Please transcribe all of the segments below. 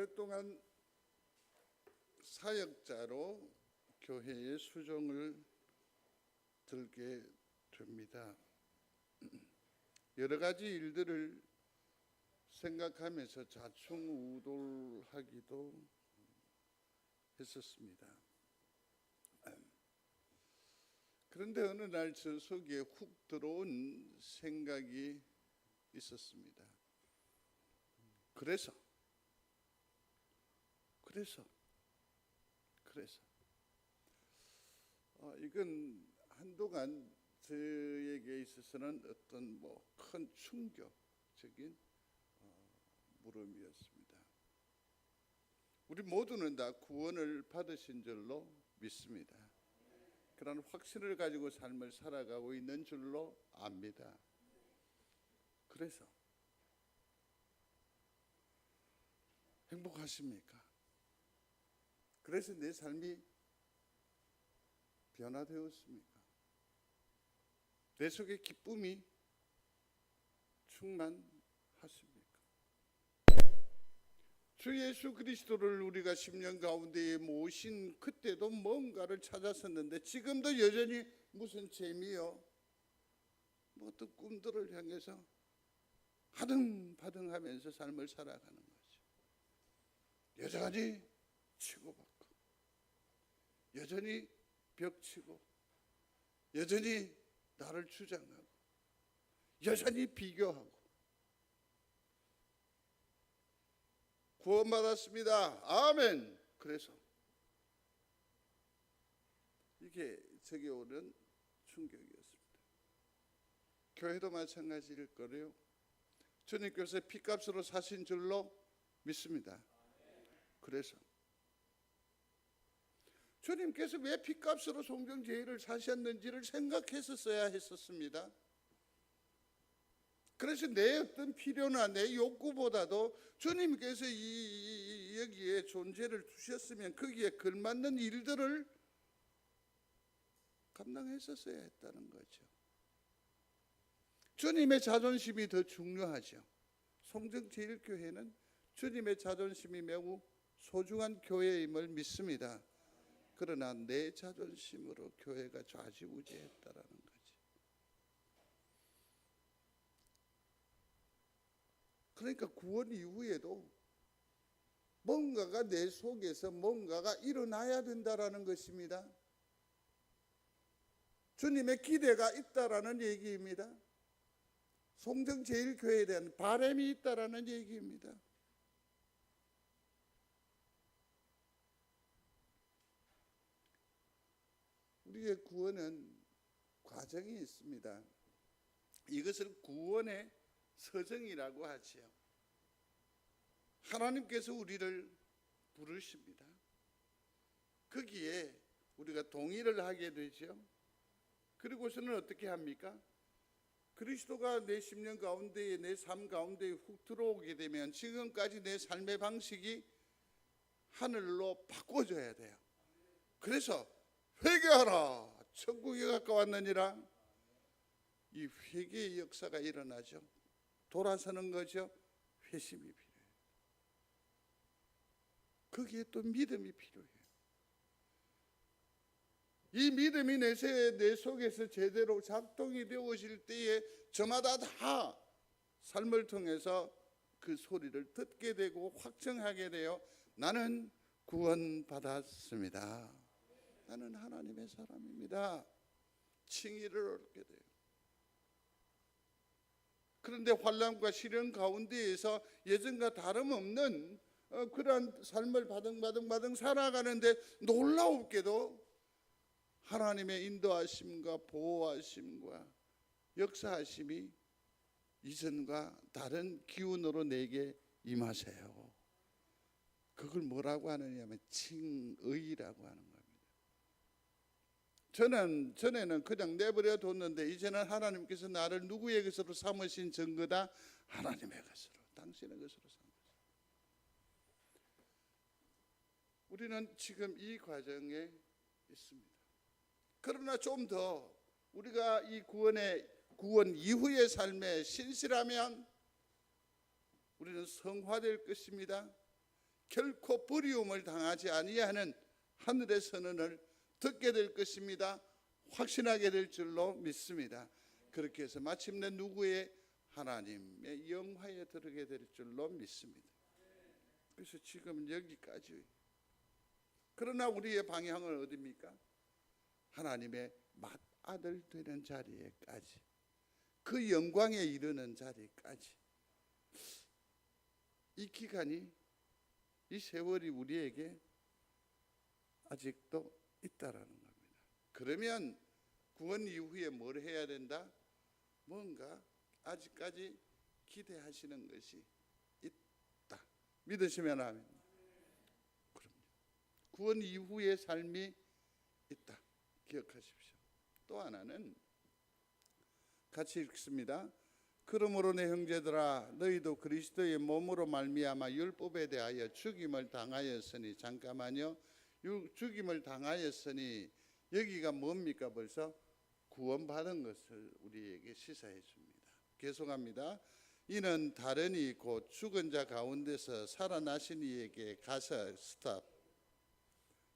오랫동안 사역자로 교회의 수종을 들게 됩니다. 여러 가지 일들을 생각하면서 좌충우돌하기도 했었습니다. 그런데 어느 날 저 속에 훅 들어온 생각이 있었습니다. 그래서 이건 한동안 저에게 있어서는 어떤 큰 충격적인 물음이었습니다. 우리 모두는 다 구원을 받으신 줄로 믿습니다. 그런 확신을 가지고 삶을 살아가고 있는 줄로 압니다. 그래서 행복하십니까? 그래서 내 삶이 변화되었습니까? 내 속에 기쁨이 충만하십니까? 주 예수 그리스도를 우리가 10년 가운데에 모신 그때도 뭔가를 찾았었는데 지금도 여전히 무슨 재미요? 어떤 꿈들을 향해서 하등바등하면서 삶을 살아가는 거죠. 여전히 치고받고, 여전히 벽치고, 여전히 나를 주장하고, 여전히 비교하고. 구원받았습니다. 아멘. 그래서 이게 제게 오는 충격이었습니다. 교회도 마찬가지일 거래요. 주님께서 피값으로 사신 줄로 믿습니다. 그래서 주님께서 왜 피값으로 송정제일을 사셨는지를 생각했었어야 했었습니다. 그래서 내 어떤 필요나 내 욕구보다도 주님께서 여기에 존재를 두셨으면 거기에 걸맞는 일들을 감당했었어야 했다는 거죠. 주님의 자존심이 더 중요하죠. 송정제일교회는 주님의 자존심이 매우 소중한 교회임을 믿습니다. 그러나 내 자존심으로 교회가 좌지우지했다라는 거지. 그러니까 구원 이후에도 뭔가가 내 속에서 뭔가가 일어나야 된다라는 것입니다. 주님의 기대가 있다라는 얘기입니다. 송정제일교회에 대한 바람이 있다라는 얘기입니다. 우리의 구원은 과정이 있습니다. 이것을 구원의 서정이라고 하지요. 하나님께서 우리를 부르십니다. 거기에 우리가 동의를 하게 되죠. 그리고서는 어떻게 합니까? 그리스도가 내 10년 가운데에, 내 삶 가운데에 훅 들어오게 되면 지금까지 내 삶의 방식이 하늘로 바꿔줘야 돼요. 그래서 회개하라, 천국에 가까웠느니라. 이 회개의 역사가 일어나죠. 돌아서는 거죠. 회심이 필요해요. 거기에 또 믿음이 필요해요. 이 믿음이 내 속에서 제대로 작동이 되어질 때에 저마다 다 삶을 통해서 그 소리를 듣게 되고 확정하게 되어 나는 구원받았습니다. 나는 하나님의 사람입니다. 칭의를 얻게 돼요. 그런데 환난과 시련 가운데에서 예전과 다름없는 그러한 삶을 바등바등 살아가는데 놀라웠게도 하나님의 인도하심과 보호하심과 역사하심이 이전과 다른 기운으로 내게 임하세요. 그걸 뭐라고 하느냐면 칭의라고 하는 겁니다. 전에는 그냥 내버려 뒀는데 이제는 하나님께서 나를 누구의 것으로 삼으신 증거다? 하나님의 것으로, 당신의 것으로 삼으셨습니다. 우리는 지금 이 과정에 있습니다. 그러나 좀 더 우리가 이 구원 이후의 삶에 신실하면 우리는 성화될 것입니다. 결코 버리움을 당하지 아니하는 하늘의 선언을 듣게 될 것입니다. 확신하게 될 줄로 믿습니다. 그렇게 해서 마침내 누구의? 하나님의 영화에 들어게 될 줄로 믿습니다. 그래서 지금 여기까지. 그러나 우리의 방향은 어디입니까? 하나님의 맏아들 되는 자리에까지, 그 영광에 이르는 자리까지. 이 기간이, 이 세월이 우리에게 아직도 있다라는 겁니다. 그러면 구원 이후에 뭘 해야 된다? 뭔가 아직까지 기대하시는 것이 있다. 믿으시면 아멘. 그럼요. 구원 이후의 삶이 있다. 기억하십시오. 또 하나는 같이 읽습니다. 그러므로 내 형제들아, 너희도 그리스도의 몸으로 말미암아 율법에 대하여 죽임을 당하였으니, 잠깐만요. 죽임을 당하였으니 여기가 뭡니까? 벌써 구원받은 것을 우리에게 시사해 줍니다. 계속합니다. 이는 다른 곧 죽은 자 가운데서 살아나신 이에게 가서, 스탑.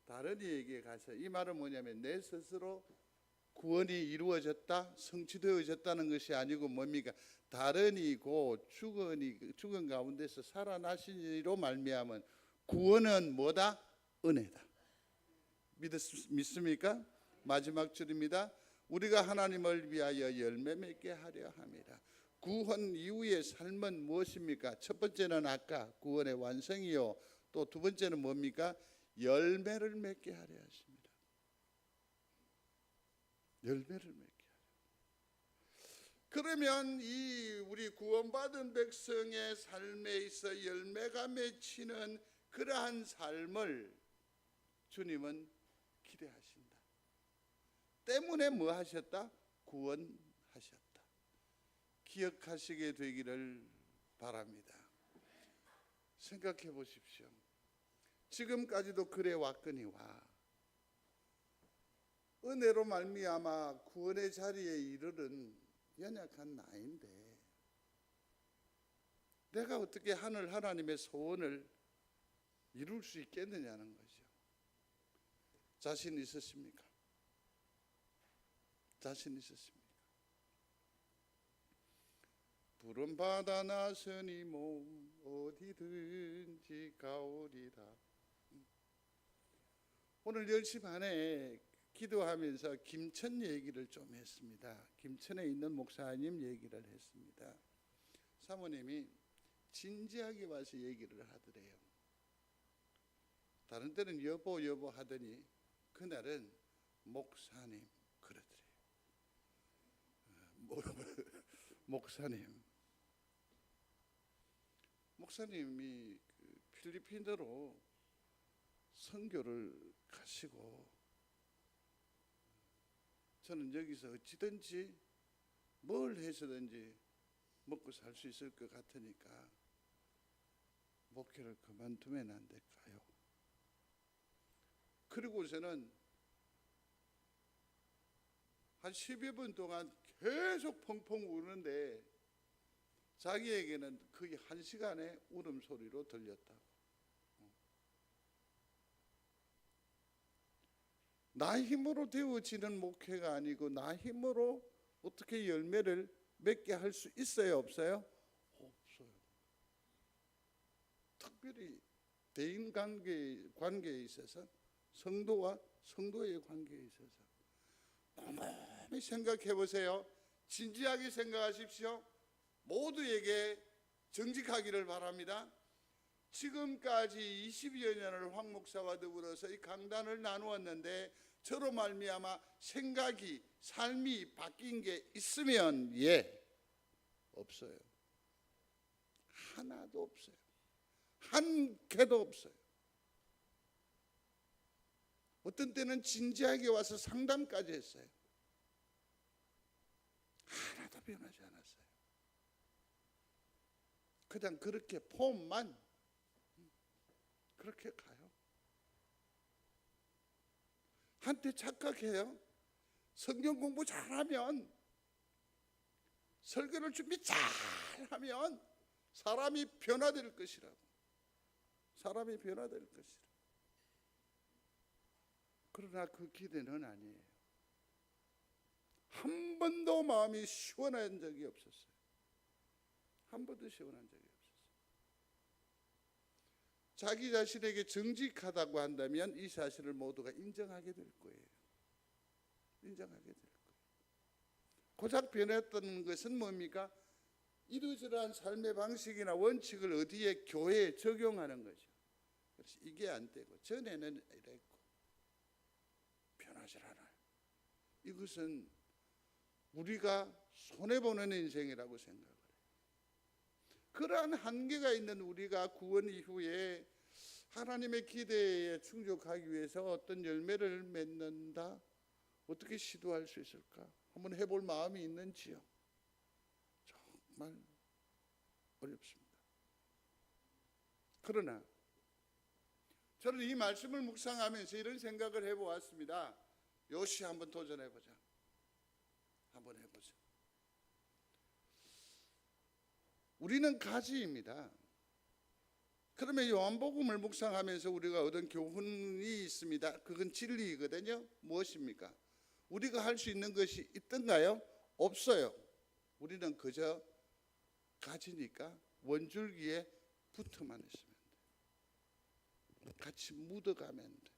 다른 이에게 가서, 이 말은 뭐냐면 내 스스로 구원이 이루어졌다, 성취되어졌다는 것이 아니고 뭡니까? 다른 곧 죽은 가운데서 살아나신 이로 말미암은 구원은 뭐다? 은혜다. 믿습니까? 마지막 줄입니다. 우리가 하나님을 위하여 열매 맺게 하려 함이라. 구원 이후의 삶은 무엇입니까? 첫 번째는 아까 구원의 완성이요, 또 두 번째는 뭡니까? 열매를 맺게 하려 하십니다. 열매를 맺게 하려. 그러면 이 우리 구원받은 백성의 삶에 있어 열매가 맺히는 그러한 삶을 주님은 기대하신다. 때문에 뭐 하셨다? 구원하셨다. 기억하시게 되기를 바랍니다. 생각해 보십시오. 지금까지도 그래 왔거니와 은혜로 말미암아 구원의 자리에 이르는 연약한 나인데 내가 어떻게 하늘 하나님의 소원을 이룰 수 있겠느냐는 거죠. 자신 있으십니까? 자신 있으십니까? 푸른 바다 나서니 몸 어디든지 가오리다. 오늘 10시 반에 기도하면서 김천 얘기를 좀 했습니다. 김천에 있는 목사님 얘기를 했습니다. 사모님이 진지하게 와서 얘기를 하더래요. 다른 때는 여보 하더니 그날은 목사님 그러더래요. 목사님이 필리핀으로 선교를 가시고 저는 여기서 어찌든지 뭘 해서든지 먹고 살 수 있을 것 같으니까 목회를 그만두면 안 될까요? 그리고서는 한 10여 분 동안 계속 펑펑 우는데 자기에게는 거의 1시간의 울음소리로 들렸다고. 나 힘으로 되어지는 목회가 아니고 나 힘으로 어떻게 열매를 맺게 할 수 있어요? 없어요? 없어요. 특별히 대인 관계에 있어서 성도와 성도의 관계에 있어서 곰곰이 생각해 보세요. 진지하게 생각하십시오. 모두에게 정직하기를 바랍니다. 지금까지 20여 년을 황 목사와 더불어서 이 강단을 나누었는데 저로 말미암아 생각이 삶이 바뀐 게 있으면 없어요. 하나도 없어요. 한 개도 없어요. 어떤 때는 진지하게 와서 상담까지 했어요. 하나도 변하지 않았어요. 그냥 그렇게 폼만 그렇게 가요. 한때 착각해요. 성경 공부 잘하면, 설교를 준비 잘하면 사람이 변화될 것이라고. 사람이 변화될 것이라. 그러나 그 기대는 아니에요. 한 번도 마음이 시원한 적이 없었어요. 한 번도 시원한 적이 없었어요. 자기 자신에게 정직하다고 한다면 이 사실을 모두가 인정하게 될 거예요. 인정하게 될 거예요. 고작 변했던 것은 뭡니까? 이러저러한 삶의 방식이나 원칙을 어디에 교회에 적용하는 거죠. 그래서 이게 안 되고 전에는 이랬고 변하지 않아요. 이것은 우리가 손해보는 인생이라고 생각을 해요. 그러한 한계가 있는 우리가 구원 이후에 하나님의 기대에 충족하기 위해서 어떤 열매를 맺는다? 어떻게 시도할 수 있을까? 한번 해볼 마음이 있는지요? 정말 어렵습니다. 그러나 저는 이 말씀을 묵상하면서 이런 생각을 해보았습니다. 요시 한번 도전해보자. 한번 해보자. 우리는 가지입니다. 그러면 요한복음을 묵상하면서 우리가 얻은 교훈이 있습니다. 그건 진리이거든요. 무엇입니까? 우리가 할 수 있는 것이 있던가요? 없어요. 우리는 그저 가지니까 원줄기에 붙어만 있으면 돼. 같이 묻어가면 돼.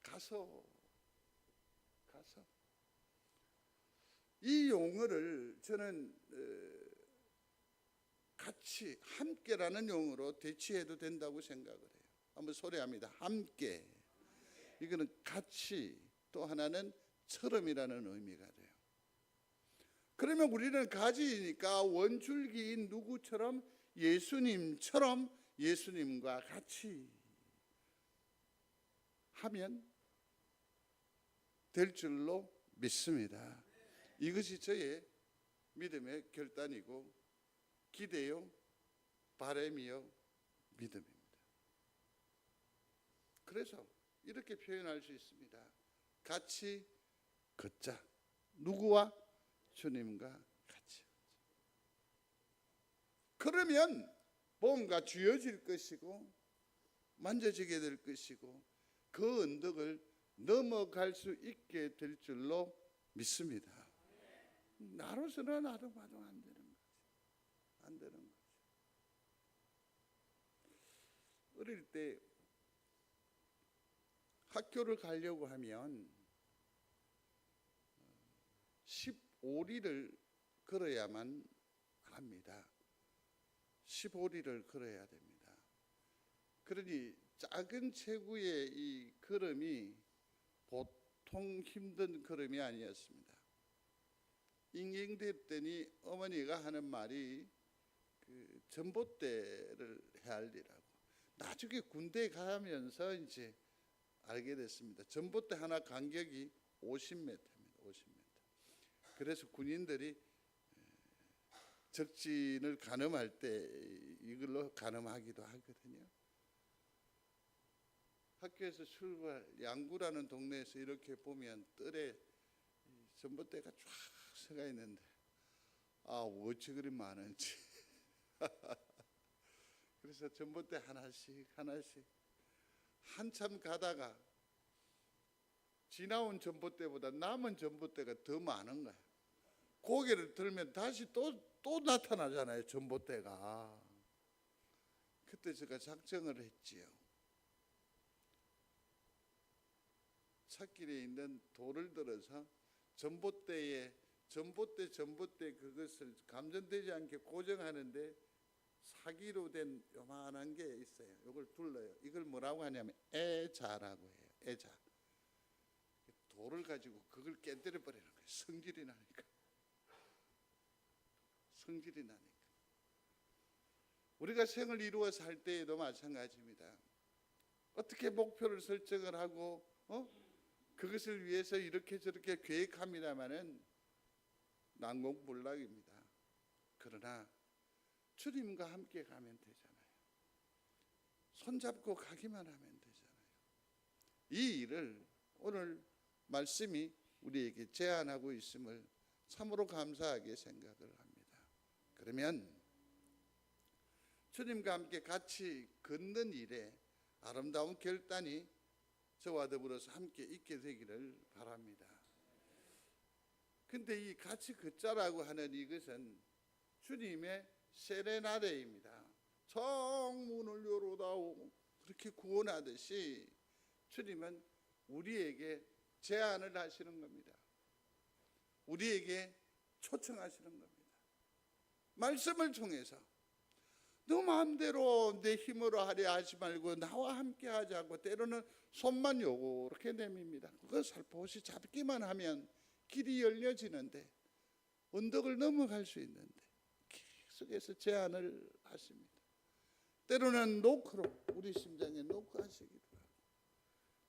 가서 이 용어를 저는 같이 함께라는 용어로 대치해도 된다고 생각을 해요. 한번 소리합니다. 함께. 이거는 같이, 또 하나는 처럼이라는 의미가 돼요. 그러면 우리는 가지이니까 원줄기인 누구처럼? 예수님처럼 예수님과 같이 하면 될 줄로 믿습니다. 이것이 저의 믿음의 결단이고 기대요, 바람이요, 믿음입니다. 그래서 이렇게 표현할 수 있습니다. 같이 걷자. 누구와? 주님과 같이. 그러면 뭔가 쥐어질 것이고 만져지게 될 것이고 그 언덕을 넘어갈 수 있게 될 줄로 믿습니다. 나로서는 나도 봐도 안 되는 거지. 안 되는 거지. 어릴 때 학교를 가려고 하면 15리를 걸어야만 합니다. 15리를 걸어야 됩니다. 그러니 작은 체구의 이 걸음이 보통 힘든 걸음이 아니었습니다. 임경됐더니 어머니가 하는 말이 그 전봇대를 헤아리라고. 나중에 군대 가면서 이제 알게 됐습니다. 전봇대 하나 간격이 50m입니다. 50m. 그래서 군인들이 적진을 가늠할 때 이걸로 가늠하기도 하거든요. 학교에서 출발, 양구라는 동네에서 이렇게 보면 뜰에 전봇대가 쫙 서가 있는데 어찌 그리 많은지. 그래서 전봇대 하나씩 한참 가다가 지나온 전봇대보다 남은 전봇대가 더 많은 거야. 고개를 들면 다시 또 나타나잖아요, 전봇대가. 그때 제가 작정을 했지요. 찻길에 있는 돌을 들어서 전봇대 그것을 감전되지 않게 고정하는데 사기로 된 요만한 게 있어요. 이걸 둘러요. 이걸 뭐라고 하냐면 애자라고 해요. 애자. 돌을 가지고 그걸 깨뜨려 버리는 거예요. 성질이 나니까. 우리가 생을 이루어 살 때에도 마찬가지입니다. 어떻게 목표를 설정을 하고 그것을 위해서 이렇게 저렇게 계획합니다마는 난공불락입니다. 그러나 주님과 함께 가면 되잖아요. 손잡고 가기만 하면 되잖아요. 이 일을 오늘 말씀이 우리에게 제안하고 있음을 참으로 감사하게 생각을 합니다. 그러면 주님과 함께 같이 걷는 일에 아름다운 결단이 저와 더불어서 함께 있게 되기를 바랍니다. 근데 이 같이 걷자라고 하는 이것은 주님의 세레나데입니다. 창문을 열어다오 그렇게 구원하듯이 주님은 우리에게 제안을 하시는 겁니다. 우리에게 초청하시는 겁니다. 말씀을 통해서 너 마음대로 내 힘으로 하려 하지 말고 나와 함께 하자고, 때로는 손만 요렇게 내밉니다. 그거 살포시 잡기만 하면 길이 열려지는데, 언덕을 넘어갈 수 있는데 계속해서 제안을 하십니다. 때로는 노크로 우리 심장에 노크하시기도 하고,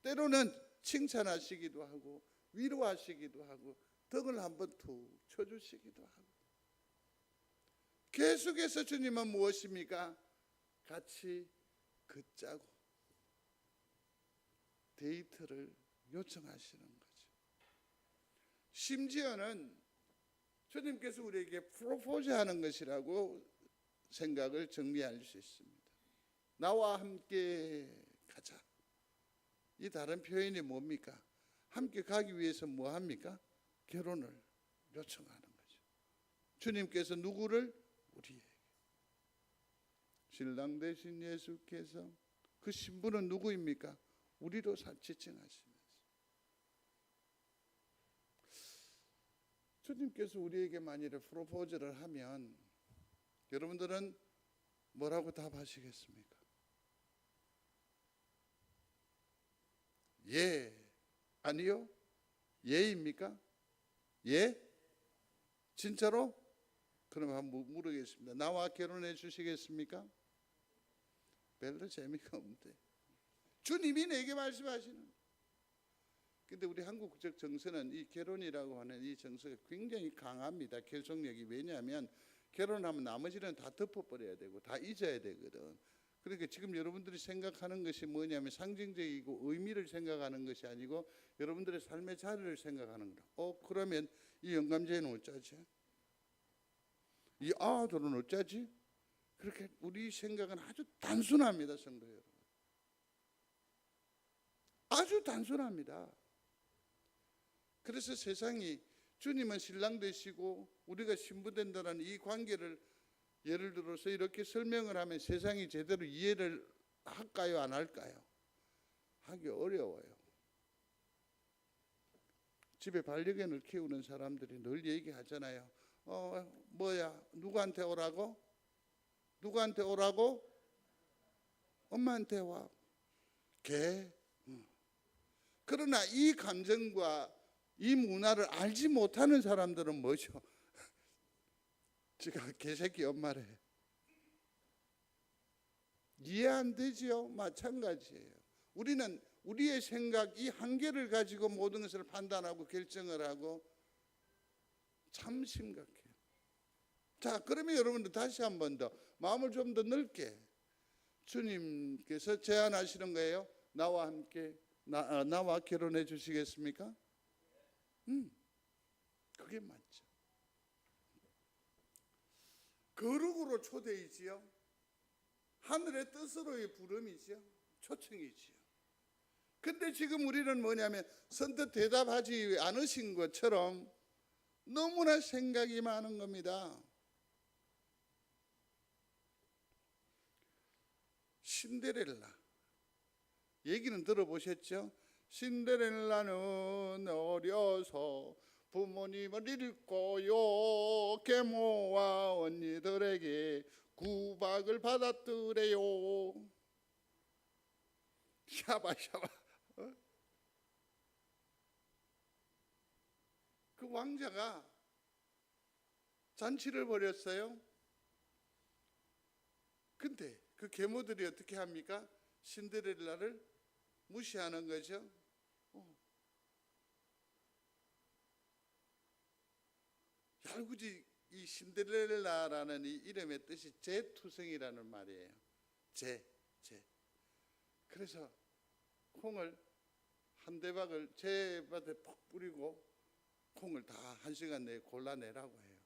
때로는 칭찬하시기도 하고, 위로하시기도 하고, 덕을 한번 툭 쳐주시기도 하고, 계속해서 주님은 무엇입니까? 같이 걷자고 데이트를 요청하시는 거죠. 심지어는 주님께서 우리에게 프로포즈 하는 것이라고 생각을 정리할 수 있습니다. 나와 함께 가자. 이 다른 표현이 뭡니까? 함께 가기 위해서 뭐 합니까? 결혼을 요청하는 거죠. 주님께서 누구를? 우리에게. 신랑 되신 예수께서 그 신부는 누구입니까? 우리로 지칭하시면서 주님께서 우리에게 만일에 프로포즈를 하면 여러분들은 뭐라고 답하시겠습니까? 예, 아니요? 예입니까? 예? 진짜로? 그럼 한번 물어보겠습니다. 나와 결혼해 주시겠습니까? 별로 재미가 없는데 주님이 내게 말씀하시는. 근데 우리 한국적 정서는 이 결혼이라고 하는 이 정서가 굉장히 강합니다. 결속력이. 왜냐하면 결혼하면 나머지는 다 덮어버려야 되고 다 잊어야 되거든. 그러니까 지금 여러분들이 생각하는 것이 뭐냐면 상징적이고 의미를 생각하는 것이 아니고 여러분들의 삶의 자리를 생각하는 거다. 그러면 이 영감제는 어쩌지? 이 아들은 어쩌지? 그렇게 우리 생각은 아주 단순합니다, 성도 여러분. 아주 단순합니다. 그래서 세상이 주님은 신랑 되시고 우리가 신부 된다는 이 관계를 예를 들어서 이렇게 설명을 하면 세상이 제대로 이해를 할까요, 안 할까요? 하기 어려워요. 집에 반려견을 키우는 사람들이 늘 얘기하잖아요. 누구한테 오라고? 누구한테 오라고? 엄마한테 와. 개. 그러나 이 감정과 이 문화를 알지 못하는 사람들은 뭐죠? 제가 개새끼 엄마래. 이해 안 되지요? 마찬가지예요. 우리는 우리의 생각, 이 한계를 가지고 모든 것을 판단하고 결정을 하고 참 심각해요. 자, 그러면 여러분들 다시 한 번 더 마음을 좀 더 넓게 주님께서 제안하시는 거예요. 나와 함께 나와 결혼해 주시겠습니까? 그게 맞죠. 거룩으로 초대이지요. 하늘의 뜻으로의 부름이지요. 초청이지요. 근데 지금 우리는 뭐냐면 선뜻 대답하지 않으신 것처럼 너무나 생각이 많은 겁니다. 신데렐라 얘기는 들어보셨죠? 신데렐라는 어려서 부모님을 잃고요 계모와 언니들에게 구박을 받았더래요. 샤바샤바. 그 왕자가 잔치를 벌였어요. 근데 그 계모들이 어떻게 합니까? 신데렐라를 무시하는 거죠. 얄궂이 이 신데렐라라는 이 이름의 뜻이 재투성이라는 말이에요. 재. 그래서 콩을 한 대박을 재밭에 푹 뿌리고 콩을 다 1시간 내에 골라내라고 해요.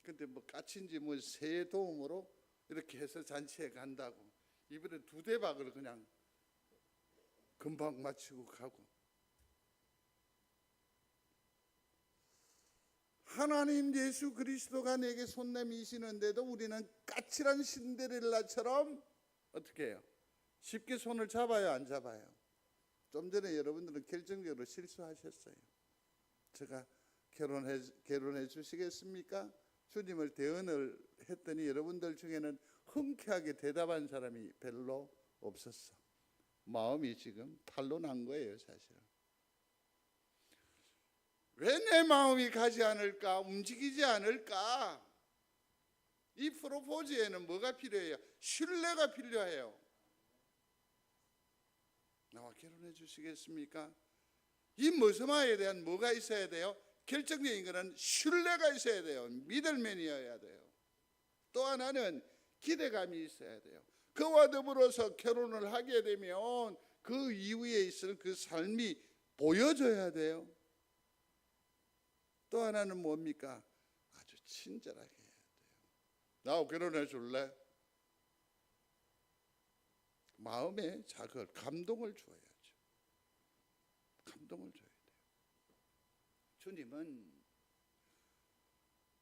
근데 뭐 까친지 뭐 새의 도움으로 이렇게 해서 잔치에 간다고 이번에 2대박을 그냥 금방 마치고 가고, 하나님 예수 그리스도가 내게 손 내미시는데도 우리는 까칠한 신데렐라처럼 어떻게 해요? 쉽게 손을 잡아요, 안 잡아요? 좀 전에 여러분들은 결정적으로 실수하셨어요. 제가 결혼해 주시겠습니까? 주님을 대언을 했더니 여러분들 중에는 흔쾌하게 대답한 사람이 별로 없었어. 마음이 지금 탈로 난 거예요, 사실은. 왜 내 마음이 가지 않을까? 움직이지 않을까? 이 프로포즈에는 뭐가 필요해요? 신뢰가 필요해요. 나와 결혼해 주시겠습니까? 이 머스마에 대한 뭐가 있어야 돼요? 결정적인 것은 신뢰가 있어야 돼요. 믿을만이어야 돼요. 또 하나는 기대감이 있어야 돼요. 그와 더불어서 결혼을 하게 되면 그 이후에 있을 그 삶이 보여져야 돼요. 또 하나는 뭡니까? 아주 친절하게 해야 돼요. 나하고 결혼해 줄래? 마음에 자극, 감동을 줘야죠. 감동을 줘야 돼요. 주님은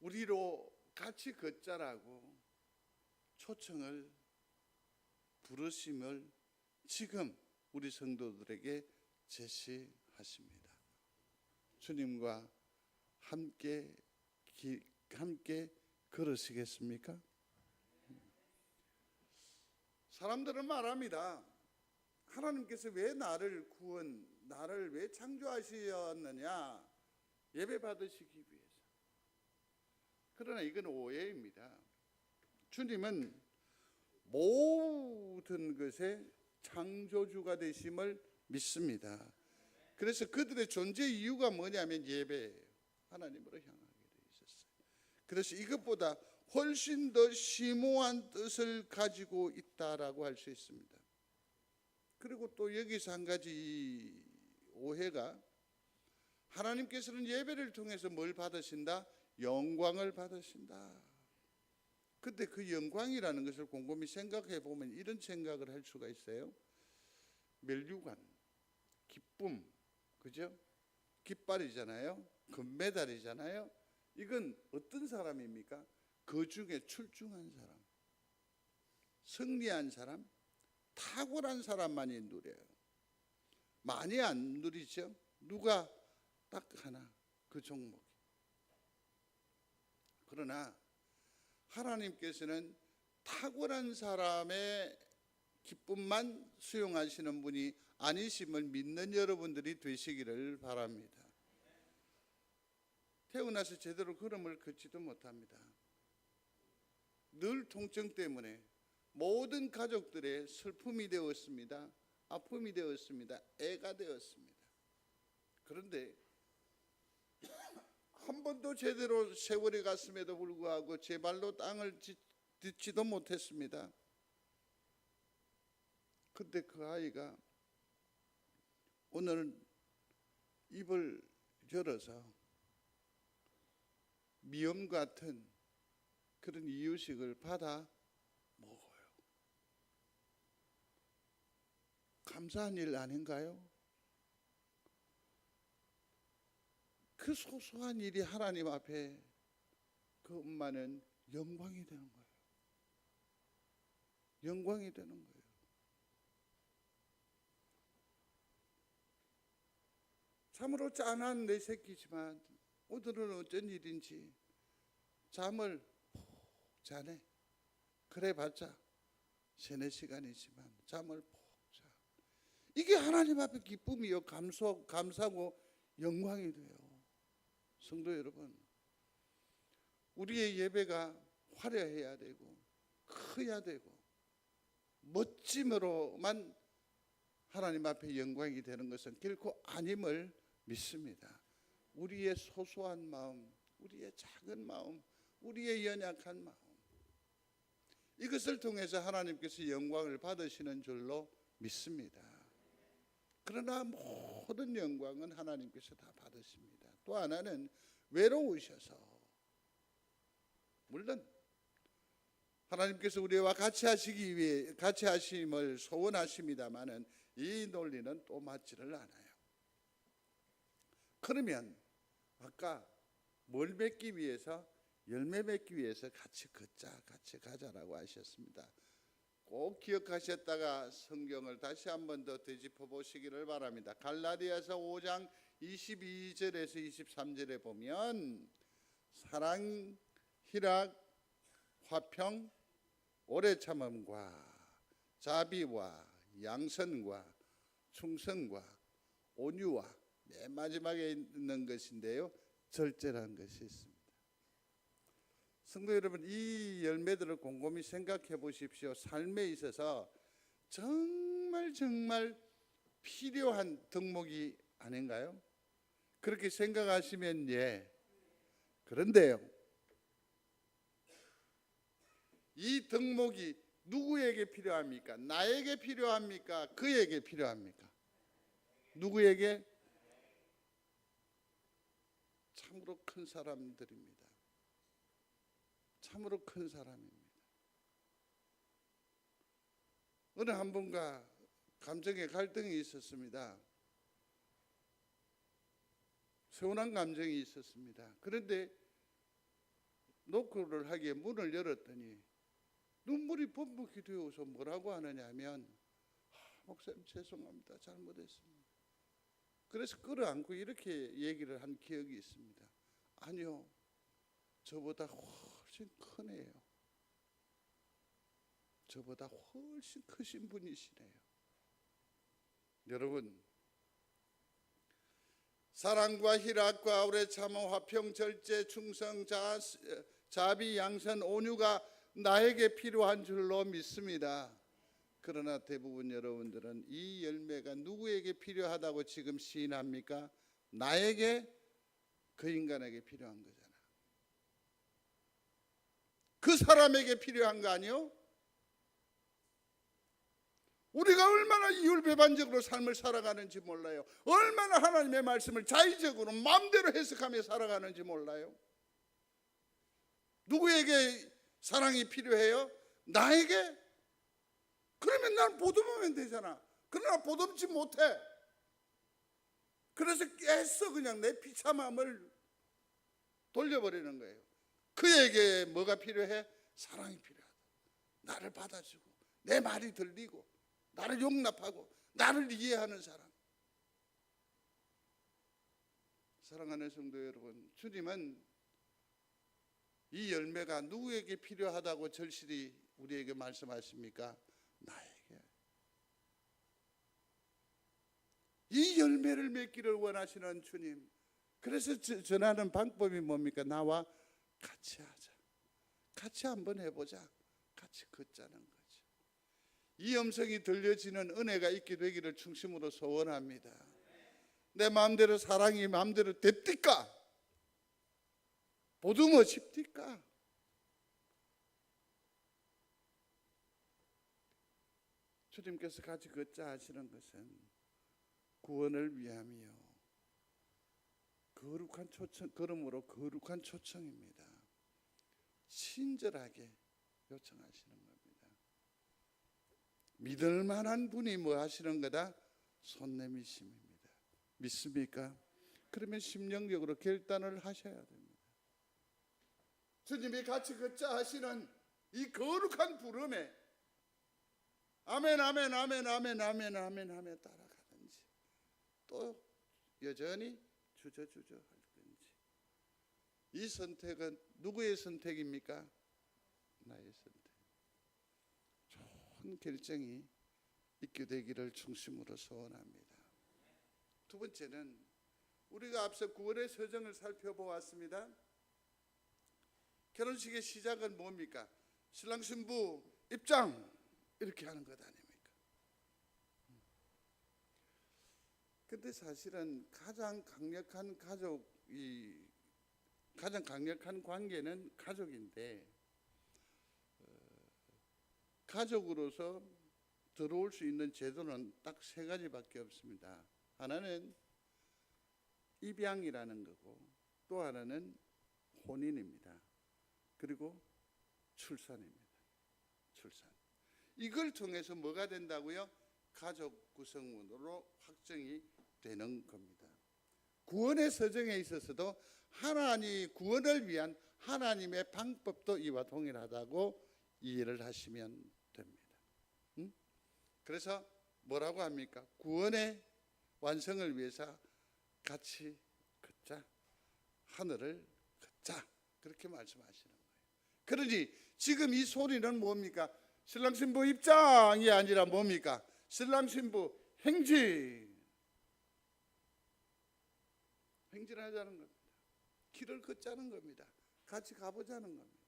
우리로 같이 걷자라고 초청을, 부르심을 지금 우리 성도들에게 제시하십니다. 주님과 함께 걸으시겠습니까? 사람들은 말합니다. 하나님께서 왜 나를 왜 창조하셨느냐? 예배 받으시기 위해서. 그러나 이건 오해입니다. 주님은 모든 것의 창조주가 되심을 믿습니다. 그래서 그들의 존재 이유가 뭐냐면 예배예요. 하나님으로 향하게 되어 있었어요. 그래서 이것보다 훨씬 더 심오한 뜻을 가지고 있다라고 할 수 있습니다. 그리고 또 여기서 한 가지 오해가, 하나님께서는 예배를 통해서 뭘 받으신다? 영광을 받으신다. 근데 그 영광이라는 것을 곰곰이 생각해 보면 이런 생각을 할 수가 있어요. 멸류관, 기쁨, 그죠? 깃발이잖아요. 금메달이잖아요. 이건 어떤 사람입니까? 그 중에 출중한 사람, 승리한 사람, 탁월한 사람만이 누려요. 많이 안 누리죠. 누가 딱 하나, 그 종목이. 그러나 하나님께서는 탁월한 사람의 기쁨만 수용하시는 분이 아니심을 믿는 여러분들이 되시기를 바랍니다. 태어나서 제대로 걸음을 걷지도 못합니다. 늘 통증 때문에 모든 가족들의 슬픔이 되었습니다. 아픔이 되었습니다. 애가 되었습니다. 그런데 한 번도 제대로 세월이 갔음에도 불구하고 제 발로 땅을 딛지도 못했습니다. 근데 그 아이가 오늘 입을 열어서 미음 같은 그런 이유식을 받아 먹어요. 감사한 일 아닌가요? 그 소소한 일이 하나님 앞에 그 엄마는 영광이 되는 거예요. 영광이 되는 거예요. 참으로 짠한 내 새끼지만 오늘은 어쩐 일인지 잠을 푹 자네. 그래봤자 3-4시간이지만 잠을 푹 자. 이게 하나님 앞에 기쁨이요, 감사고 영광이 돼요. 성도 여러분, 우리의 예배가 화려해야 되고 커야 되고 멋짐으로만 하나님 앞에 영광이 되는 것은 결코 아님을 믿습니다. 우리의 소소한 마음, 우리의 작은 마음, 우리의 연약한 마음, 이것을 통해서 하나님께서 영광을 받으시는 줄로 믿습니다. 그러나 모든 영광은 하나님께서 다 받으십니다. 또 하나는 외로우셔서, 물론 하나님께서 우리와 같이 하시기 위해 같이 하심을 소원하십니다마는 이 논리는 또 맞지를 않아요. 그러면 아까 뭘 맺기 위해서? 열매 맺기 위해서 같이 걷자, 같이 가자라고 하셨습니다. 꼭 기억하셨다가 성경을 다시 한 번 더 되짚어 보시기를 바랍니다. 갈라디아서 5장 22절에서 23절에 보면 사랑, 희락, 화평, 오래 참음과 자비와 양선과 충성과 온유와 맨 마지막에 있는 것인데요, 절제라는 것이 있습니다. 성도 여러분, 이 열매들을 곰곰이 생각해 보십시오. 삶에 있어서 정말 필요한 덕목이 아닌가요? 그렇게 생각하시면 예. 그런데요, 이 덕목이 누구에게 필요합니까? 나에게 필요합니까? 그에게 필요합니까? 누구에게? 참으로 큰 사람들입니다. 참으로 큰 사람입니다. 어느 한 분과 감정의 갈등이 있었습니다. 서운한 감정이 있었습니다. 그런데 노크를 하기에 문을 열었더니 눈물이 범벅이 되어서 뭐라고 하느냐 하면, 목사님 죄송합니다, 잘못했습니다. 그래서 끌어안고 이렇게 얘기를 한 기억이 있습니다. 아니요, 저보다 훨씬 크네요. 저보다 훨씬 크신 분이시네요. 여러분, 사랑과 희락과 오래 참음, 화평, 절제, 충성, 자비, 양선, 온유가 나에게 필요한 줄로 믿습니다. 그러나 대부분 여러분들은 이 열매가 누구에게 필요하다고 지금 시인합니까? 나에게, 그 인간에게 필요한 거잖아. 그 사람에게 필요한 거 아니요? 우리가 얼마나 이율배반적으로 삶을 살아가는지 몰라요. 얼마나 하나님의 말씀을 자의적으로 마음대로 해석하며 살아가는지 몰라요. 누구에게 사랑이 필요해요? 나에게? 그러면 난 보듬으면 되잖아. 그러나 보듬지 못해. 그래서 애써 그냥 내 비참함을 돌려버리는 거예요. 그에게 뭐가 필요해? 사랑이 필요하다. 나를 받아주고 내 말이 들리고 나를 용납하고 나를 이해하는 사람. 사랑하는 성도 여러분, 주님은 이 열매가 누구에게 필요하다고 절실히 우리에게 말씀하십니까? 나에게. 이 열매를 맺기를 원하시는 주님. 그래서 전하는 방법이 뭡니까? 나와 같이 하자. 같이 한번 해보자. 같이 걷자는 거죠. 이 음성이 들려지는 은혜가 있게 되기를 중심으로 소원합니다. 내 마음대로 사랑이 마음대로 됩니까? 보듬어 싶니까? 주님께서 같이 걷자 하시는 것은 구원을 위함이요, 거룩한 초청, 그러므로 거룩한 초청입니다. 친절하게 요청하시는 겁니다. 믿을 만한 분이 뭐 하시는 거다? 손 내미심입니다. 믿습니까? 그러면 심령적으로 결단을 하셔야 됩니다. 주님이 같이 걷자 하시는 이 거룩한 부름에 아멘 아멘 아멘 아멘 아멘 아멘 하며 따라가든지, 또 여전히 주저주저 할 건지. 이 선택은 누구의 선택입니까? 나의 선택. 좋은 결정이 있게 되기를 중심으로 소원합니다. 두 번째는 우리가 앞서 구원의 서정을 살펴보았습니다. 결혼식의 시작은 뭡니까? 신랑 신부 입장, 이렇게 하는 것 아닙니까? 근데 사실은 가장 강력한 관계는 가족인데, 가족으로서 들어올 수 있는 제도는 딱 세 가지밖에 없습니다. 하나는 입양이라는 거고, 또 하나는 혼인입니다. 그리고 출산입니다. 출산. 이걸 통해서 뭐가 된다고요? 가족 구성원으로 확정이 되는 겁니다. 구원의 서정에 있어서도 하나님 구원을 위한 하나님의 방법도 이와 동일하다고 이해를 하시면 됩니다. 그래서 뭐라고 합니까? 구원의 완성을 위해서 같이 걷자, 하늘을 걷자, 그렇게 말씀하시는 거예요. 그러니 지금 이 소리는 뭡니까? 신랑 신부 입장이 아니라 뭡니까? 신랑 신부 행진하자는 겁니다. 길을 걷자는 겁니다. 같이 가보자는 겁니다.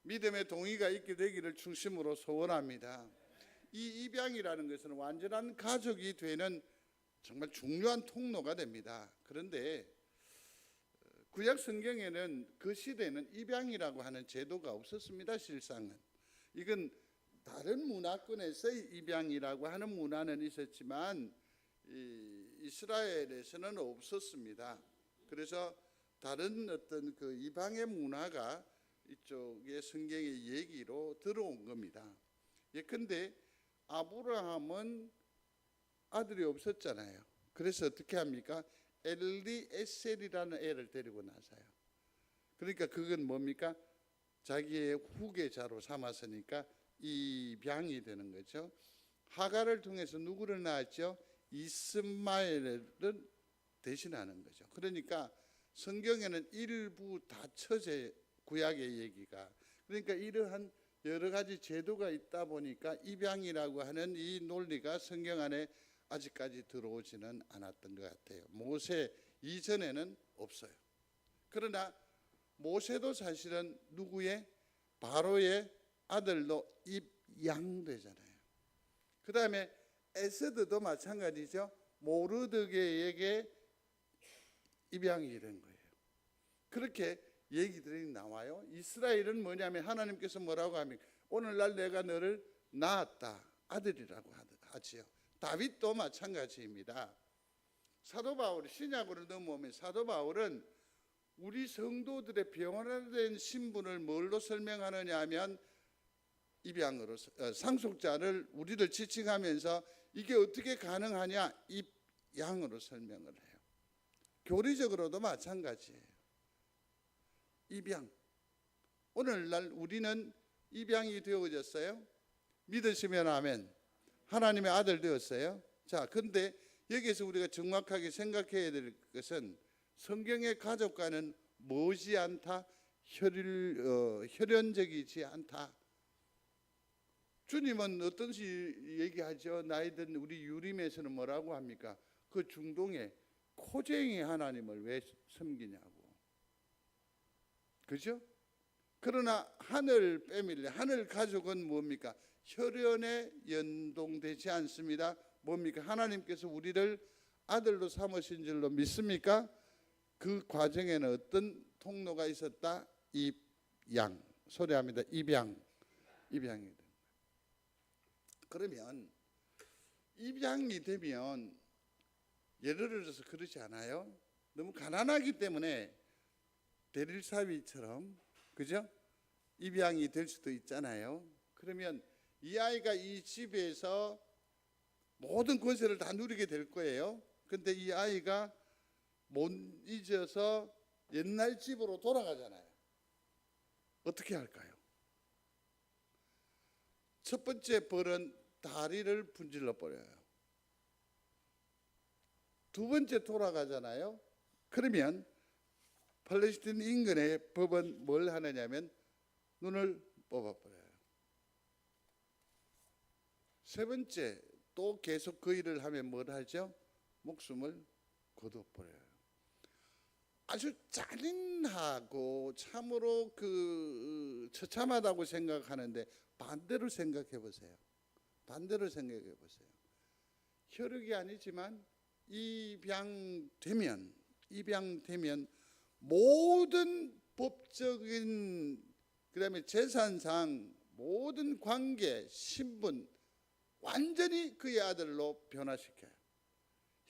믿음의 동의가 있게 되기를 중심으로 소원합니다. 이 입양이라는 것은 완전한 가족이 되는 정말 중요한 통로가 됩니다. 그런데 구약 성경에는 그 시대에는 입양이라고 하는 제도가 없었습니다. 실상은 이건 다른 문화권에서의 입양이라고 하는 문화는 있었지만 이스라엘에서는 없었습니다. 그래서 다른 어떤 그 이방의 문화가 이쪽의 성경의 얘기로 들어온 겁니다. 예컨대 아브라함은 아들이 없었잖아요. 그래서 어떻게 합니까? 엘리에셀이라는 애를 데리고 나서요. 그러니까 그건 뭡니까? 자기의 후계자로 삼았으니까 입양이 되는 거죠. 하갈을 통해서 누구를 낳았죠? 이스마엘을 대신하는 거죠. 그러니까 성경에는 일부 다처제 구약의 얘기가, 그러니까 이러한 여러 가지 제도가 있다 보니까 입양이라고 하는 이 논리가 성경 안에 아직까지 들어오지는 않았던 것 같아요. 모세 이전에는 없어요. 그러나 모세도 사실은 누구의? 바로의 아들로 입양되잖아요. 그 다음에 에스더도 마찬가지죠. 모르드게에게 입양이 된 거예요. 그렇게 얘기들이 나와요. 이스라엘은 뭐냐면 하나님께서 뭐라고 합니까? 오늘날 내가 너를 낳았다, 아들이라고 하지요. 다윗도 마찬가지입니다. 사도 바울, 신약으로 넘어오면 사도 바울은 우리 성도들의 변화된 신분을 뭘로 설명하느냐 하면 입양으로, 상속자를 우리를 지칭하면서 이게 어떻게 가능하냐, 입양으로 설명을 해요. 교리적으로도 마찬가지예요. 입양. 오늘날 우리는 입양이 되어졌어요. 믿으시면 아멘. 하나님의 아들 되었어요. 자, 근데 여기에서 우리가 정확하게 생각해야 될 것은 성경의 가족과는 머지 않다, 혈연적이지 않다. 주님은 어떤지 얘기하죠. 나이든 우리 유림에서는 뭐라고 합니까? 그 중동에 코쟁이 하나님을 왜 섬기냐고. 그죠? 그러나 하늘 패밀리, 하늘 가족은 뭡니까? 혈연에 연동되지 않습니다. 뭡니까? 하나님께서 우리를 아들로 삼으신 줄로 믿습니까? 그 과정에는 어떤 통로가 있었다? 입양. 소리합니다. 입양이 됩니다. 그러면 입양이 되면 예를 들어서 그러지 않아요? 너무 가난하기 때문에 대릴사위처럼, 그죠? 입양이 될 수도 있잖아요. 그러면 이 아이가 이 집에서 모든 권세를 다 누리게 될 거예요. 근데 이 아이가 못 잊어서 옛날 집으로 돌아가잖아요. 어떻게 할까요? 첫 번째 벌은 다리를 분질러 버려요. 두 번째 돌아가잖아요. 그러면 팔레스타인 인근의 법은 뭘 하느냐면 눈을 뽑아버려요. 세 번째 또 계속 그 일을 하면 뭘 하죠? 목숨을 거둬버려요. 아주 잔인하고 참으로 그 처참하다고 생각하는데 반대로 생각해 보세요. 반대로 생각해 보세요. 혈육이 아니지만 입양되면 모든 법적인, 그다음에 재산상 모든 관계, 신분 완전히 그의 아들로 변화시켜요.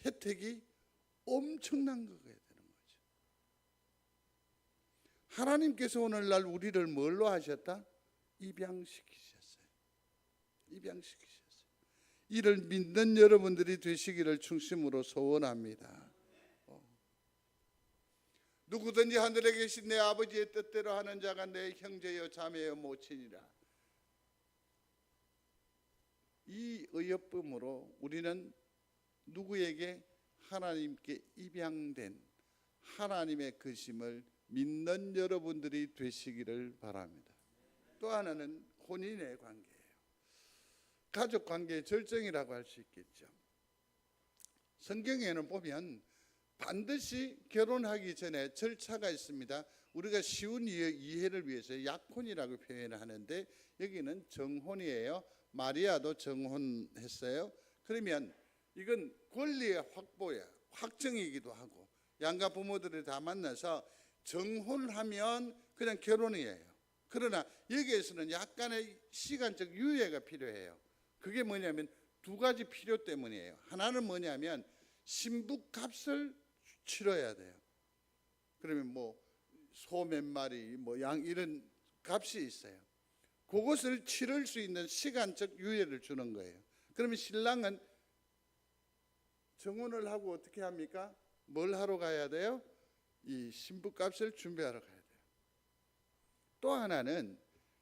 혜택이 엄청난 거가 되는 거죠. 하나님께서 오늘날 우리를 뭘로 하셨다? 입양시키셨어요. 입양시키셨어요. 이를 믿는 여러분들이 되시기를 중심으로 소원합니다. 누구든지 하늘에 계신 내 아버지의 뜻대로 하는 자가 내 형제여 자매여 모친이라. 이 의협품으로 우리는 누구에게? 하나님께 입양된 하나님의 크심을 믿는 여러분들이 되시기를 바랍니다. 또 하나는 혼인의 관계예요. 가족 관계의 절정이라고 할 수 있겠죠. 성경에는 보면 반드시 결혼하기 전에 절차가 있습니다. 우리가 쉬운 이해를 위해서 약혼이라고 표현을 하는데 여기는 정혼이에요. 마리아도 정혼했어요. 그러면 이건 권리의 확보야, 확정이기도 하고 양가 부모들이 다 만나서 정혼하면 그냥 결혼이에요. 그러나 여기에서는 약간의 시간적 유예가 필요해요. 그게 뭐냐면 두 가지 필요 때문이에요. 하나는 뭐냐면 신부값을 치러야 돼요. 그러면 뭐 소 몇 마리, 뭐 양 이런 값이 있어요. 그것을 치를 수 있는 시간적 유예를 주는 거예요. 그러면 신랑은 정혼을 하고 어떻게 합니까? 뭘 하러 가야 돼요? 이 신부값을 준비하러 가야 돼요. 또 하나는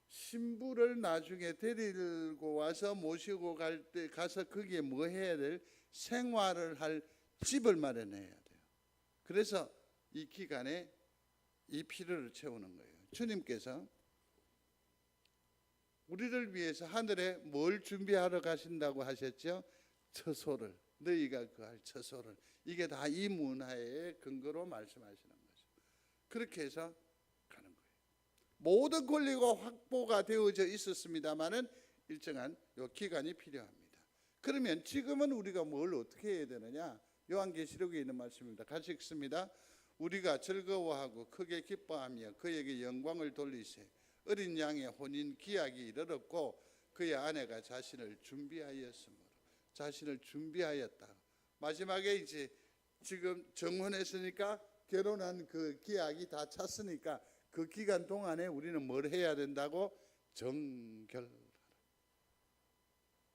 신부를 나중에 데리고 와서 모시고 갈 때 가서 거기에 뭐 해야 될? 생활을 할 집을 마련해야 돼요. 그래서 이 기간에 이 필요를 채우는 거예요. 주님께서 우리를 위해서 하늘에 뭘 준비하러 가신다고 하셨죠? 처소를, 너희가 그할 처소를. 이게 다 이 문화의 근거로 말씀하시는 거죠. 그렇게 해서 가는 거예요. 모든 권리가 확보가 되어져 있었습니다마는 일정한 요 기간이 필요합니다. 그러면 지금은 우리가 뭘 어떻게 해야 되느냐? 요한계시록에 있는 말씀입니다. 같이 읽습니다. 우리가 즐거워하고 크게 기뻐하며 그에게 영광을 돌리세. 어린 양의 혼인 기약이 이르렀고 그의 아내가 자신을 준비하였으므로. 자신을 준비하였다. 마지막에 이제 지금 정혼했으니까 결혼한 그 기약이 다 찼으니까 그 기간 동안에 우리는 뭘 해야 된다고? 정결하라.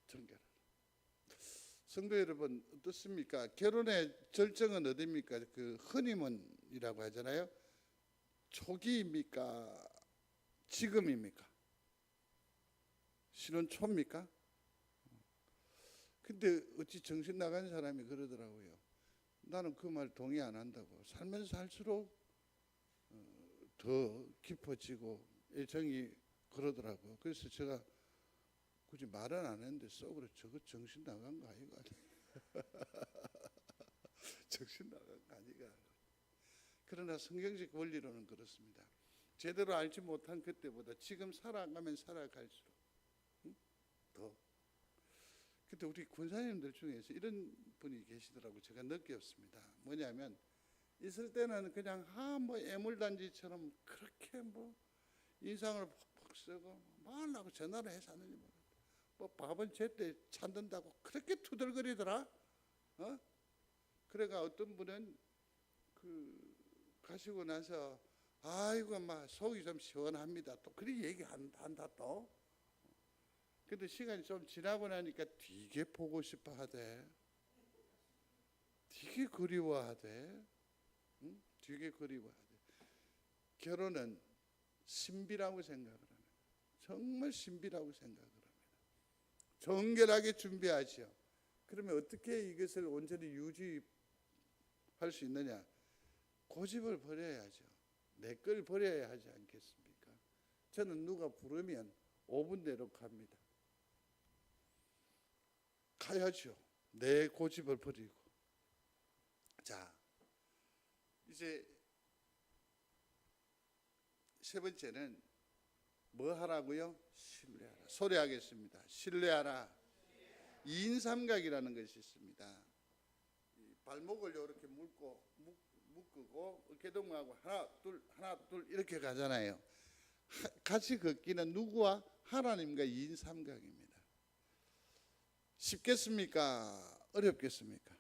정결하라. 성도 여러분 어떻습니까? 결혼의 절정은 어디입니까? 그 허니문이라고 하잖아요. 초기입니까? 지금입니까? 신혼 초입니까? 근데 어찌 정신 나간 사람이 그러더라고요. 나는 그 말 동의 안 한다고. 살면서 살수록 더 깊어지고 애정이 그러더라고요. 그래서 제가 굳이 말은 안 했는데 속으로 저거 정신 나간 거 아니가? 정신 나간 거 아니가? 그러나 성경적 원리로는 그렇습니다. 제대로 알지 못한 그때보다 지금 살아가면 살아갈수록 더. 근데 우리 군사님들 중에서 이런 분이 계시더라고. 제가 느꼈습니다. 뭐냐면 있을 때는 그냥 뭐 애물단지처럼 그렇게 뭐 인상을 퍽퍽 쓰고 뭐 하려고 전화를 해서 하느니 뭐 밥은 제때 찾는다고 그렇게 투덜거리더라. 그래가 어떤 분은 그 가시고 나서 아이고 막 속이 좀 시원합니다. 또 그렇게 얘기한다 또. 근데 시간이 좀 지나고 나니까 되게 보고 싶어 하대. 되게 그리워하대. 응? 되게 그리워하대. 결혼은 신비라고 생각을 합니다. 정말 신비라고 생각을 합니다. 정결하게 준비하죠. 그러면 어떻게 이것을 온전히 유지할 수 있느냐? 고집을 버려야죠. 내 걸 버려야 하지 않겠습니까? 저는 누가 부르면 5분 내로 갑니다. 가야죠. 내 고집을 버리고. 자, 이제 세 번째는 뭐 하라고요? 신뢰하라. 소리하겠습니다. 신뢰하라. 2인 삼각이라는 것이 있습니다. 발목을 이렇게 묶고 어깨동무하고 하나 둘 이렇게 가잖아요. 같이 걷기는 누구와? 하나님과 2인 삼각입니다. 쉽겠습니까? 어렵겠습니까?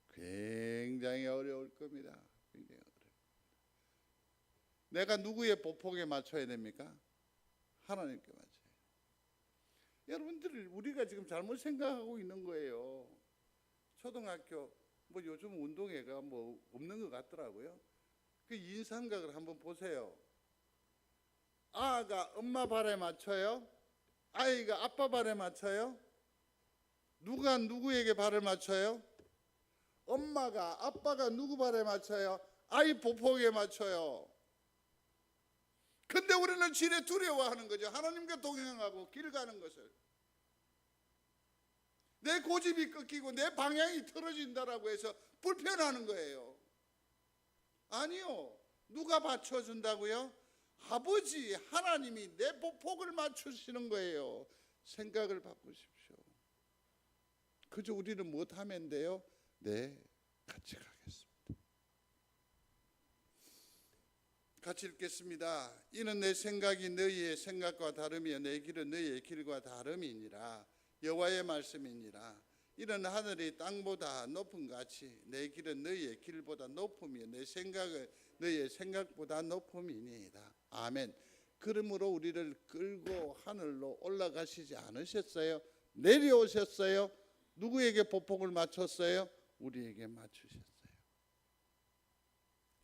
굉장히 어려울 겁니다. 굉장히 어려워요. 내가 누구의 보폭에 맞춰야 됩니까? 하나님께 맞춰요. 여러분들 우리가 지금 잘못 생각하고 있는 거예요. 초등학교 뭐 요즘 운동회가 뭐 없는 것 같더라고요. 그 인삼각을 한번 보세요. 아가 엄마 발에 맞춰요? 아이가 아빠 발에 맞춰요? 누가 누구에게 발을 맞춰요? 엄마가 아빠가 누구 발에 맞춰요? 아이 보폭에 맞춰요. 근데 우리는 지레 두려워하는 거죠. 하나님과 동행하고 길 가는 것을. 내 고집이 꺾이고 내 방향이 틀어진다라고 해서 불편하는 거예요. 아니요. 누가 맞춰준다고요? 아버지 하나님이 내 보폭을 맞추시는 거예요. 생각을 바꾸십시오. 그저 우리는 못하면 돼요? 네, 같이 가겠습니다. 같이 읽겠습니다. 이는 내 생각이 너희의 생각과 다름이요 내 길은 너희의 길과 다름이니라. 여호와의 말씀이니라. 이는 하늘이 땅보다 높은 같이 내 길은 너희의 길보다 높으며 내 생각은 너희의 생각보다 높음이니이다. 아멘. 그러므로 우리를 끌고 하늘로 올라가시지 않으셨어요? 내려오셨어요? 누구에게 보폭을 맞췄어요? 우리에게 맞추셨어요.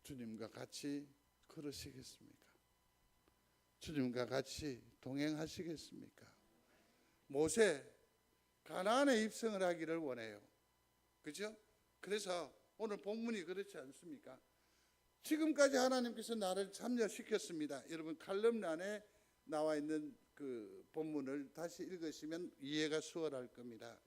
주님과 같이 걸으시겠습니까? 주님과 같이 동행하시겠습니까? 모세 가나안에 입성을 하기를 원해요. 그죠? 그래서 오늘 본문이 그렇지 않습니까? 지금까지 하나님께서 나를 참여시켰습니다. 여러분 칼럼란에 나와 있는 그 본문을 다시 읽으시면 이해가 수월할 겁니다.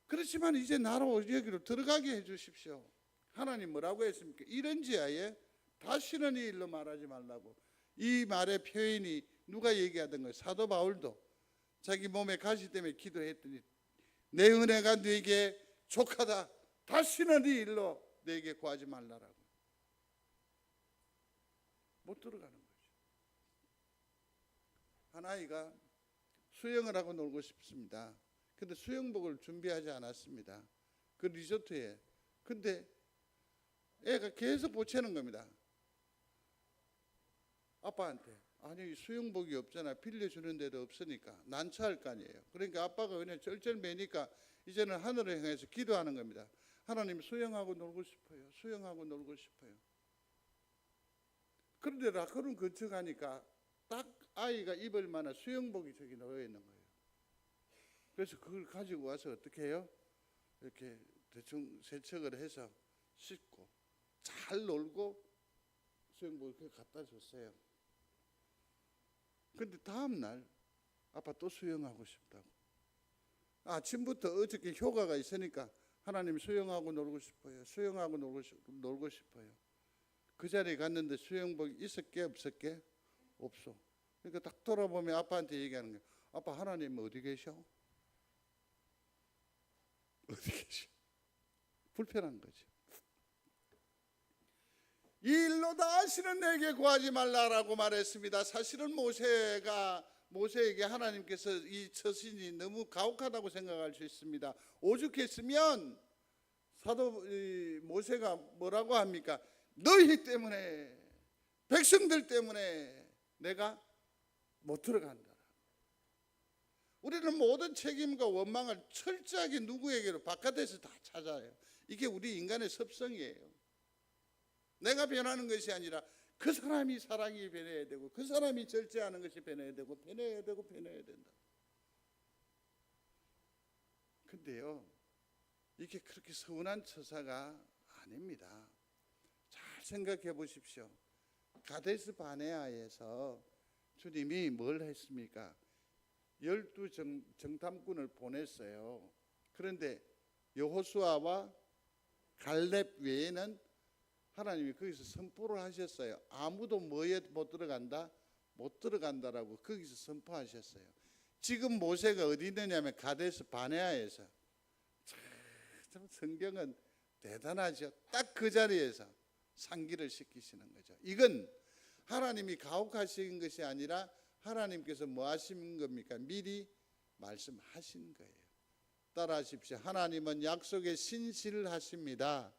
그렇지만 이제 나로 여기로 들어가게 해주십시오. 하나님 뭐라고 했습니까? 이런지하에 다시는 이 일로 말하지 말라고. 이 말의 표현이 누가 얘기하던 거예요? 사도 바울도 자기 몸에 가시 때문에 기도했더니 내 은혜가 네게 족하다. 다시는 이 일로 네게 구하지 말라라고. 못 들어가는 거죠. 한 아이가 수영을 하고 놀고 싶습니다. 근데 수영복을 준비하지 않았습니다. 그 리조트에. 근데 애가 계속 보채는 겁니다. 아빠한테. 아니 수영복이 없잖아. 빌려주는 데도 없으니까 난처할 거 아니에요. 그러니까 아빠가 그냥 쩔쩔매니까 이제는 하늘을 향해서 기도하는 겁니다. 하나님 수영하고 놀고 싶어요. 수영하고 놀고 싶어요. 그런데 라커룸 근처 가니까 딱 아이가 입을 만한 수영복이 저기 놓여 있는 거예요. 그래서 그걸 가지고 와서 어떻게 해요? 이렇게 대충 세척을 해서 씻고 잘 놀고 수영복을 갖다 줬어요. 근데 다음날 아빠 또 수영하고 싶다고. 아침부터 어저께 효과가 있으니까 하나님 수영하고 놀고 싶어요. 수영하고 놀고 싶어요. 그 자리에 갔는데 수영복이 있었게 없었게? 없어. 그러니까 딱 돌아보면 아빠한테 얘기하는 거예요. 아빠 하나님 어디 계셔? 어디 계셔? 불편한 거죠. 이 일로 다시는 내게 구하지 말라라고 말했습니다. 사실은 모세에게 하나님께서 이 처신이 너무 가혹하다고 생각할 수 있습니다. 오죽했으면 사도 모세가 뭐라고 합니까? 너희 때문에 백성들 때문에 내가 못 들어간다. 우리는 모든 책임과 원망을 철저하게 누구에게로 바깥에서 다 찾아요. 이게 우리 인간의 습성이에요. 내가 변하는 것이 아니라 그 사람이 사랑이 변해야 되고 그 사람이 절제하는 것이 변해야 되고 변해야 된다. 근데요, 이게 그렇게 서운한 처사가 아닙니다. 잘 생각해 보십시오. 가데스 바네아에서 주님이 뭘 했습니까? 12 정탐꾼을 보냈어요. 그런데 여호수아와 갈렙 외에는 하나님이 거기서 선포를 하셨어요. 아무도 뭐에 못 들어간다? 못 들어간다라고 거기서 선포하셨어요. 지금 모세가 어디 있느냐면 가데스 바네아에서. 참 성경은 대단하죠. 딱 그 자리에서 상기를 시키시는 거죠. 이건 하나님이 가혹하신 것이 아니라 하나님께서 뭐 하신 겁니까? 미리 말씀하신 거예요. 따라하십시오. 하나님은 약속에 신실하십니다.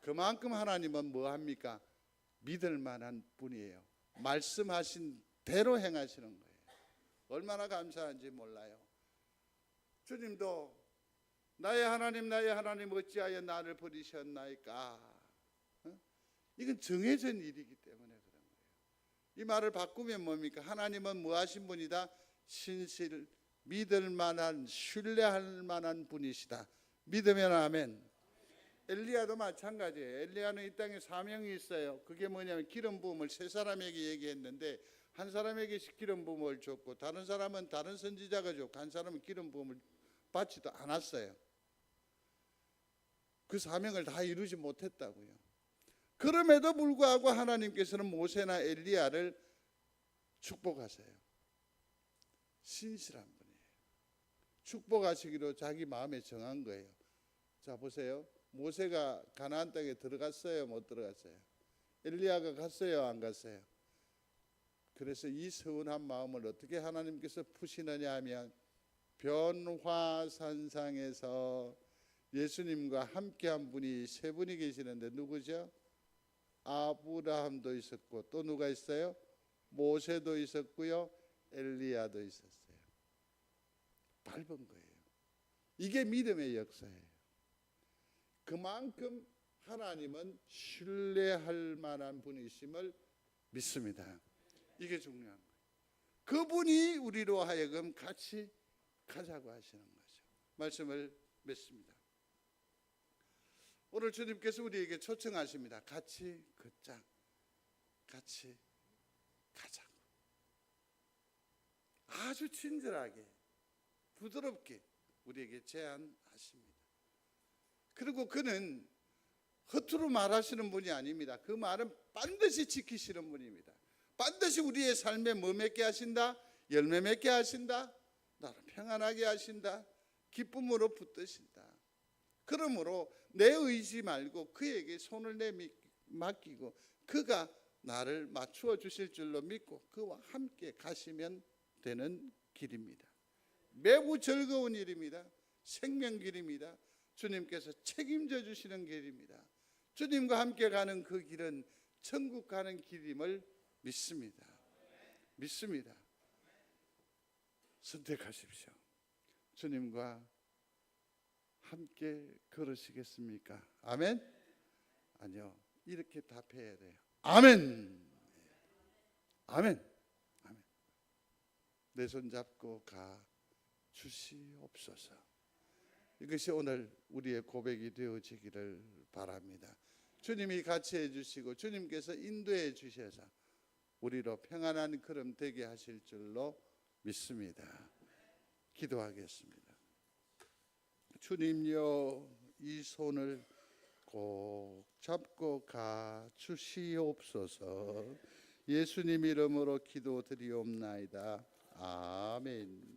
그만큼 하나님은 뭐 합니까? 믿을 만한 분이에요. 말씀하신 대로 행하시는 거예요. 얼마나 감사한지 몰라요. 주님도 나의 하나님 어찌하여 나를 버리셨나이까. 이건 정해진 일이기 때문에 그런 거예요. 이 말을 바꾸면 뭡니까? 하나님은 무하신 분이다. 신실, 믿을 만한, 신뢰할 만한 분이시다. 믿으면 아멘. 엘리야도 마찬가지예요. 엘리야는 이 땅에 사명이 있어요. 그게 뭐냐면 기름 부음을 세 사람에게 얘기했는데 한 사람에게 기름 부음을 줬고 다른 사람은 다른 선지자가 줬고 한 사람은 기름 부음을 받지도 않았어요. 그 사명을 다 이루지 못했다고요. 그럼에도 불구하고 하나님께서는 모세나 엘리야를 축복하세요. 신실한 분이에요. 축복하시기로 자기 마음에 정한 거예요. 자 보세요. 모세가 가나안 땅에 들어갔어요? 못 들어갔어요? 엘리야가 갔어요? 안 갔어요? 그래서 이 서운한 마음을 어떻게 하나님께서 푸시느냐 하면 변화산상에서 예수님과 함께한 분이 세 분이 계시는데 누구죠? 아브라함도 있었고 또 누가 있어요? 모세도 있었고요. 엘리야도 있었어요. 밟은 거예요. 이게 믿음의 역사예요. 그만큼 하나님은 신뢰할 만한 분이심을 믿습니다. 이게 중요한 거예요. 그분이 우리로 하여금 같이 가자고 하시는 거죠. 말씀을 맺습니다. 오늘 주님께서 우리에게 초청하십니다. 같이 걷자. 같이 가자고. 아주 친절하게 부드럽게 우리에게 제안하십니다. 그리고 그는 허투루 말하시는 분이 아닙니다. 그 말은 반드시 지키시는 분입니다. 반드시 우리의 삶에 뭐 맺게 하신다? 열매 맺게 하신다. 나를 평안하게 하신다. 기쁨으로 붙드신다. 그러므로 내 의지 말고 그에게 손을 맡기고 그가 나를 맞추어 주실 줄로 믿고 그와 함께 가시면 되는 길입니다. 매우 즐거운 일입니다. 생명길입니다. 주님께서 책임져 주시는 길입니다. 주님과 함께 가는 그 길은 천국 가는 길임을 믿습니다. 믿습니다. 선택하십시오. 주님과 함께 걸으시겠습니까? 아멘? 아니요. 이렇게 답해야 돼요. 아멘. 아멘. 아멘. 내 손 잡고 가 주시옵소서. 이것이 오늘 우리의 고백이 되어지기를 바랍니다. 주님이 같이 해주시고 주님께서 인도해 주셔서 우리로 평안한 걸음 되게 하실 줄로 믿습니다. 기도하겠습니다. 주님요, 이 손을 꼭 잡고 가 주시옵소서. 예수님 이름으로 기도드리옵나이다. 아멘.